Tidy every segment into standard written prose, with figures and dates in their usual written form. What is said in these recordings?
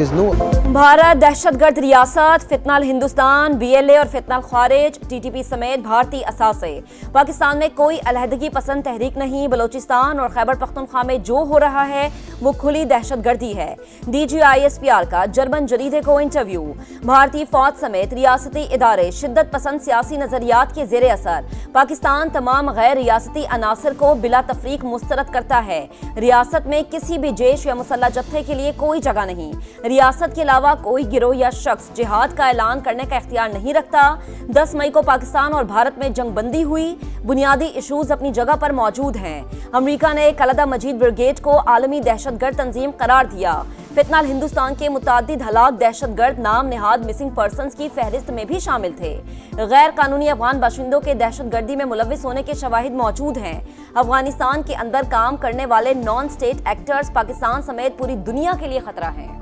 भारत दहशतगर्द रियासत, फितनाल हिंदुस्तान, BLA और फितनाल खारिज, TTP समेत भारतीय असासे। पाकिस्तान में कोई अलहदगी पसंद तहरीक नहीं। बलोचिस्तान और खैबर पख्तूनख्वा में जो हो रहा है वो खुली दहशतगर्दी है। DG ISPR का जर्मन जरीदे को इंटरव्यू। भारतीय फौज समेत रियासती इदारे शिद्दत पसंद सियासी नजरियात के जेर असर। पाकिस्तान तमाम गैर रियासती अनासर को बिला तफरीक मुस्तरद करता है। रियासत में किसी भी जैश या मुसल्लह जत्थे के लिए कोई जगह नहीं। रियासत के अलावा कोई गिरोह या शख्स जिहाद का ऐलान करने का इख्तियार नहीं रखता। 10 मई को पाकिस्तान और भारत में जंगबंदी हुई। बुनियादी इशूज अपनी जगह पर मौजूद हैं। अमेरिका ने कलदा मजीद ब्रिगेड को आलमी दहशतगर्द तंजीम करार दिया। फितनाल हिंदुस्तान के मुताद्दिद हलाक दहशतगर्द नाम निहाद मिसिंग पर्सन्स की फहरिस्त में भी शामिल थे। गैर कानूनी अफगान बाशिंदों के दहशतगर्दी में मुलविस होने के शवाहिद मौजूद हैं। अफगानिस्तान के अंदर काम करने वाले नॉन स्टेट एक्टर्स पाकिस्तान समेत पूरी दुनिया के लिए खतरा हैं।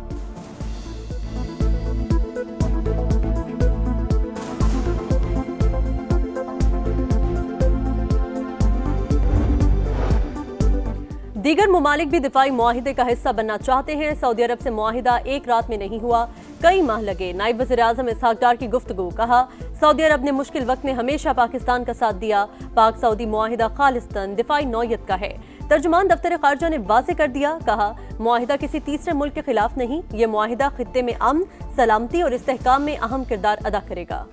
दीगर मुमालिक भी दिफाई मुआहिदे का हिस्सा बनना चाहते हैं। सऊदी अरब से मुआहिदा एक रात में नहीं हुआ, कई माह लगे। नायब वज़ीर आज़म इसहाक डार की गुफ्तगू। कहा, सऊदी अरब ने मुश्किल वक्त में हमेशा पाकिस्तान का साथ दिया। पाक सऊदी मुआहिदा खालिस्तन दिफाई नौयत का है। तर्जुमान दफ्तर खारजा ने वाज़ेह कर दिया। कहा, मुआहिदा किसी तीसरे मुल्क के खिलाफ नहीं। ये मुआहिदा खित्ते में अमन, सलामती और इस्तेहकाम में अहम किरदार अदा करेगा।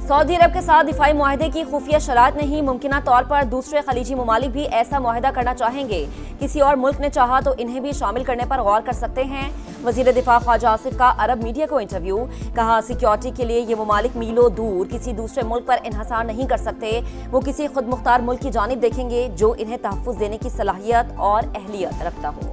सऊदी अरब के साथ दिफाई मुआहिदे की खुफिया शरात नहीं। मुमकिना तौर पर दूसरे खलीजी ममालिक भी ऐसा मुआहिदा करना चाहेंगे। किसी और मुल्क ने चाहा तो इन्हें भी शामिल करने पर गौर कर सकते हैं। वजीर दिफा ख्वाजा आसिफ का अरब मीडिया को इंटरव्यू। कहा, सिक्योरिटी के लिए ये ममालिक मीलों दूर किसी दूसरे मुल्क पर इन्हसार नहीं कर सकते। वो किसी खुद मुख्तार मुल्क की जानिब देखेंगे जो इन्हें तहफ़्फ़ुज़ देने की सलाहियत और अहलियत रखता हो।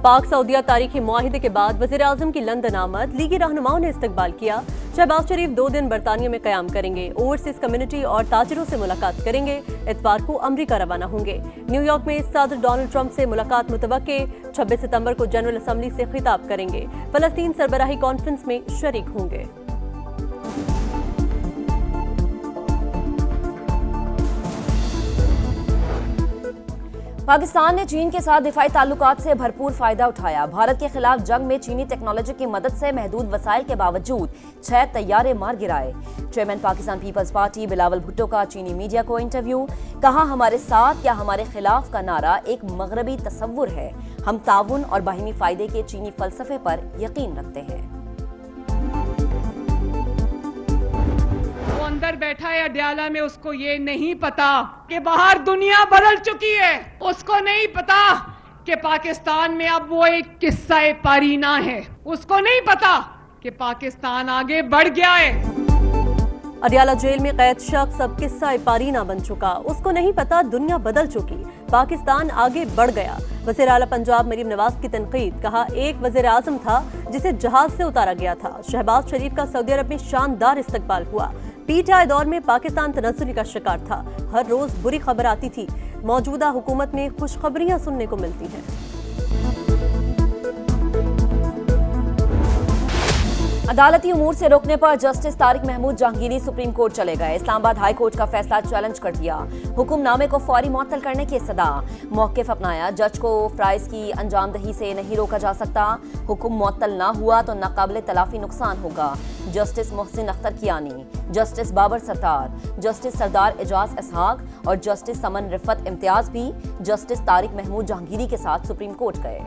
पाक सऊदिया तारीखी मुआहिदे के बाद वज़ीर आज़म की लंदन आमद। लीगी रहनुमाओं ने इस्तकबाल किया। शहबाज शरीफ 2 दिन बरतानिया में क़याम करेंगे। ओवरसीज कम्युनिटी और ताजिरों से मुलाकात करेंगे। इतवार को अमरीका रवाना होंगे। न्यूयॉर्क में सदर डोनाल्ड ट्रंप से मुलाकात मुतवक्के। 26 सितंबर को जनरल असम्बली से खिताब करेंगे। फ़लस्तीन सरबराही कॉन्फ्रेंस में शरीक होंगे। पाकिस्तान ने चीन के साथ दिफाई ताल्लुकात से भरपूर फायदा उठाया। भारत के खिलाफ जंग में चीनी टेक्नोलॉजी की मदद से महदूद वसाइल के बावजूद 6 तैयारे मार गिराए। चेयरमैन पाकिस्तान पीपल्स पार्टी बिलावल भुट्टो का चीनी मीडिया को इंटरव्यू। कहा, हमारे साथ या हमारे खिलाफ का नारा एक मगरबी तसव्वुर है। हम ताउन और बाहिमी फायदे के चीनी फलसफे पर यकीन रखते हैं। अंदर बैठा है अडयाला में, उसको ये नहीं पता कि बाहर दुनिया बदल चुकी है। उसको नहीं पता कि पाकिस्तान में अब वो एक किस्सा पारीना है। उसको नहीं पता कि पाकिस्तान आगे बढ़ गया है। अडयाला जेल में कैद शख्स अब किस्सा पारीना बन चुका। उसको नहीं पता दुनिया बदल चुकी, पाकिस्तान आगे बढ़ गया। वज़ीर आला पंजाब मरीम नवाज की तनकीद। कहा, एक वज़ीर आज़म था जिसे जहाज से उतारा गया था। शहबाज शरीफ का सऊदी अरब में शानदार इस्तकबाल हुआ। पीटीआई दौर में पाकिस्तान तनज़्ज़ुली का शिकार था। हर रोज बुरी खबर आती थी। मौजूदा हुकूमत में खुशखबरियां सुनने को मिलती हैं। अदालती उमूर से रोकने पर justice Tariq Mahmood Jahangiri supreme court चले गए। इस्लामाबाद हाई कोर्ट का फैसला चैलेंज कर दिया। हुक्मनामे को फौरी मुअत्तल करने की सदा। मौक़िफ़ अपनाया, जज को फ़राइज़ की अंजामदही से नहीं रोका जा सकता। हुक्म मुअत्तल ना हुआ तो नाकाबिले तलाफ़ी नुकसान होगा। Justice Mohsin Akhtar Kayani, justice Babar Sattar, justice Sardar Ejaz Ishaq और जस्टिस समन रिफत इम्तियाज भी जस्टिस तारिक महमूद जहांगीरी के साथ सुप्रीम कोर्ट गए।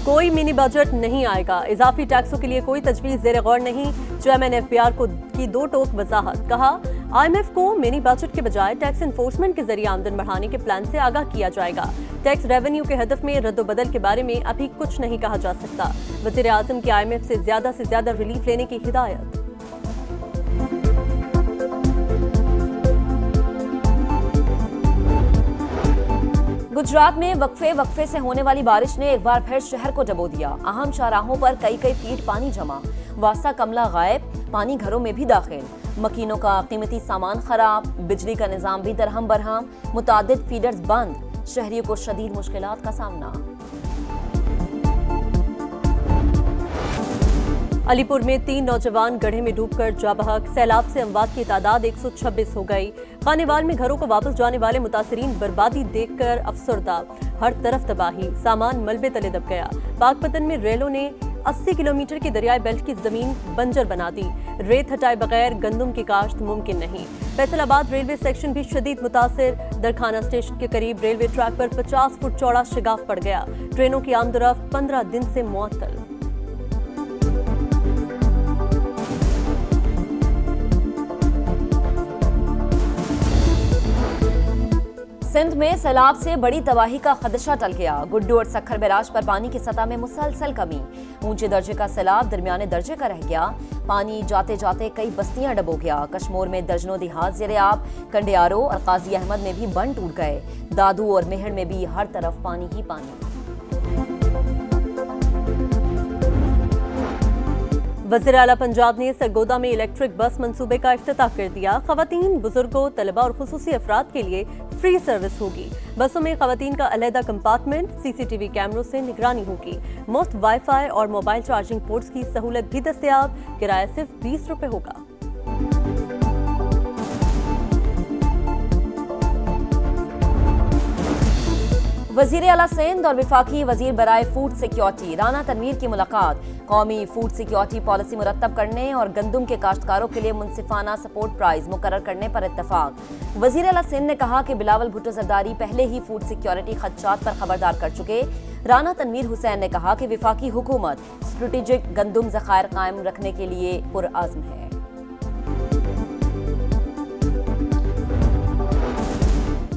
कोई मिनी बजट नहीं आएगा। इजाफी टैक्सों के लिए कोई तजवीज़ ज़ेर गौर नहीं। चेयरमैन FBR को की 2 टोक वजाहत। कहा, IMF को मिनी बजट के बजाय टैक्स इन्फोर्समेंट के जरिए आमदन बढ़ाने के प्लान से आगाह किया जाएगा। टैक्स रेवेन्यू के हदफ में रद्दोबदल के बारे में अभी कुछ नहीं कहा जा सकता। वज़ीर आज़म की IMF से ज्यादा रिलीफ लेने की हिदायत। गुजरात में वक्फे से होने वाली बारिश ने एक बार फिर शहर को डबो दिया। अहम शाहराहों पर कई फीट पानी जमा। वासा कमला गायब, पानी घरों में भी दाखिल। मकीनों का कीमती सामान खराब, बिजली का निजाम भी दरहम बरहम, मुतादिद फीडर्स बंद, शहरियों को शदीद मुश्किलात का सामना। अलीपुर में 3 नौजवान गड्ढे में डूबकर जा बहक, सैलाब से अमवात की तादाद 126 हो गई। खानेवाल में घरों को वापस जाने वाले मुतासिरीन बर्बादी देखकर अफसरदा, हर तरफ तबाही, सामान मलबे तले दब गया। पाकपतन में रेलों ने 80 किलोमीटर की दरियाई बेल्ट की जमीन बंजर बना दी। रेत हटाए बगैर गंदम की काश्त मुमकिन नहीं। फैसलाबाद रेलवे सेक्शन भी शदीद मुतासिर, दरखाना स्टेशन के करीब रेलवे ट्रैक पर 50 फुट चौड़ा शिगाफ पड़ गया। ट्रेनों की आमदरफ्त 15 दिन से मुअत्तल। सिंध में सैलाब से बड़ी तबाही का खदशा टल गया। गुड्डू और सक्खर बैराज पर पानी की सतह में मुसलसल कमी, ऊंचे दर्जे का सैलाब दरमियाने दर्जे का रह गया। पानी जाते जाते कई बस्तियां डबो गया। कश्मोर में दर्जनों देहात ज़ेरे-आब, कंडियारो और काजी अहमद में भी बंद टूट गए। दादू और मेहड़ में भी हर तरफ पानी ही पानी। वज़ीर आला पंजाब ने सरगोदा में इलेक्ट्रिक बस मंसूबे का इफ्तिताह कर दिया। खवातीन, बुजुर्गों, तलबा और खुसूसी अफराद के लिए फ्री सर्विस होगी। बसों में खवातीन का अलहदा कंपार्टमेंट, सीसीटीवी कैमरों से निगरानी होगी। मुफ्त वाईफाई और मोबाइल चार्जिंग पोर्ट्स की सहूलत भी दस्तयाब। किराया सिर्फ 20 रुपए होगा। वज़ीर आला सिंध और विफाकी वजीर बराए फूड सिक्योरिटी राना तनवीर की मुलाकात। कौमी फूड सिक्योरिटी पॉलिसी मुरत्तब करने और गंदम के काश्तकारों के लिए मुनसिफाना सपोर्ट प्राइस मुकर्रर करने पर इत्तफाक। वज़ीर आला सिंध ने कहा कि बिलावल भुट्टो जरदारी पहले ही फूड सिक्योरिटी खदशात पर खबरदार कर चुके। राना तनवीर हुसैन ने कहा कि विफाकी हुकूमत स्ट्रेटेजिक गंदम ज़खायर कायम रखने के लिए पुरअज़्म है।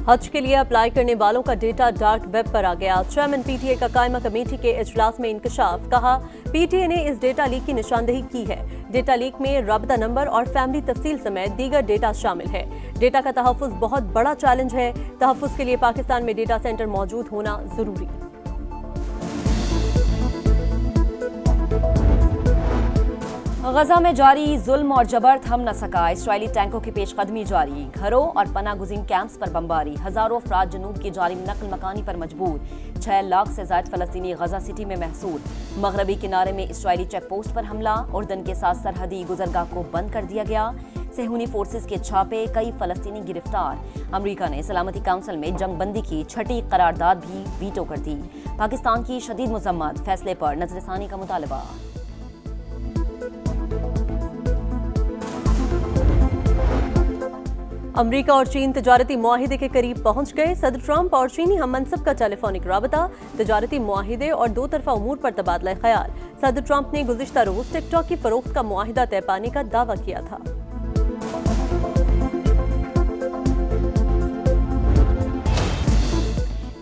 हज के लिए अप्लाई करने वालों का डेटा डार्क वेब पर आ गया। चेयरमैन पीटीए का कायमा कमेटी के इजलास में इंकशाफ, कहा पीटीए ने इस डेटा लीक की निशानदेही की है। डेटा लीक में राबता नंबर और फैमिली तफसील समेत दीगर डेटा शामिल है। डेटा का तहफ़्फ़ुज़ बहुत बड़ा चैलेंज है। तहफ़्फ़ुज़ के लिए पाकिस्तान में डेटा सेंटर मौजूद होना जरूरी। गजा में जारी जुल्म और जबर थम न सका। इस्राएली टैंकों की पेशकदमी जारी। घरों और पनाह गुज़ीन कैंप्स पर बमबारी। हजारों अफराद जनूब की जारी नकल मकानी पर मजबूर। 6 लाख से ज़ायद फलस्तीनी गजा सिटी में महसूर। मगरबी किनारे में इस्राएली चेक पोस्ट पर हमला। उर्दन के साथ सरहदी गुजरगाह को बंद कर दिया गया। सेहूनी फोर्सेस के छापे, कई फलस्तीनी गिरफ्तार। अमरीका ने सलामती काउंसिल में जंगबंदी की छठी करारदाद भी वीटो कर दी। पाकिस्तान की शदीद मजम्मत, फैसले पर नजरसानी का मुतालबा। अमरीका और चीन तजारती मुआहिदे के करीब पहुंच गए। सदर ट्रंप और चीनी हम मनसब का टेलीफोनिक राबता, तजारती मुआहिदे और दो तरफा उमूर पर तबादला ख्याल। सदर ट्रंप ने गुज़िश्ता रोज टिकटॉक की फरोख्त का मुआहिदा तय पाने का दावा किया था।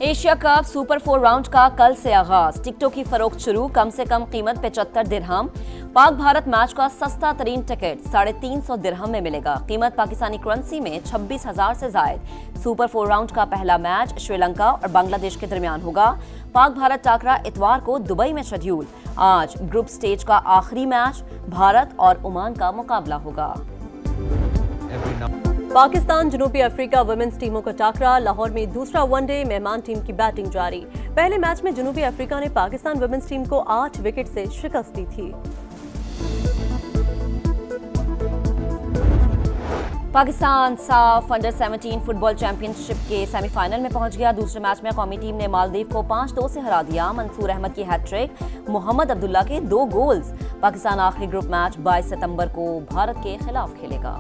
एशिया कप सुपर 4 राउंड का कल से आगाज। टिकटों की फरोख्त शुरू। कम से कम कीमत 75 दिरहम। पाक भारत मैच का सस्ता तरीन टिकट 350 दिरहम में मिलेगा। कीमत पाकिस्तानी करेंसी में 26,000 से जायद। सुपर 4 राउंड का पहला मैच श्रीलंका और बांग्लादेश के दरमियान होगा। पाक भारत टाकरा इतवार को दुबई में शेड्यूल। आज ग्रुप स्टेज का आखिरी मैच भारत और ओमान का मुकाबला होगा। पाकिस्तान जनूबी अफ्रीका वुमेन्स टीमों का टाकरा। लाहौर में दूसरा वनडे, मेहमान टीम की बैटिंग जारी। पहले मैच में जनूबी अफ्रीका ने पाकिस्तान वुमेन्स टीम को 8 विकेट से शिकस्त दी थी। पाकिस्तान साफ अंडर 17 फुटबॉल चैंपियनशिप के सेमीफाइनल में पहुंच गया। दूसरे मैच में कौमी टीम ने मालदीव को 5-2 से हरा दिया। मंसूर अहमद की हैट्रिक, मोहम्मद अब्दुल्ला के 2 गोल्स। पाकिस्तान आखिरी ग्रुप मैच 22 सितंबर को भारत के खिलाफ खेलेगा।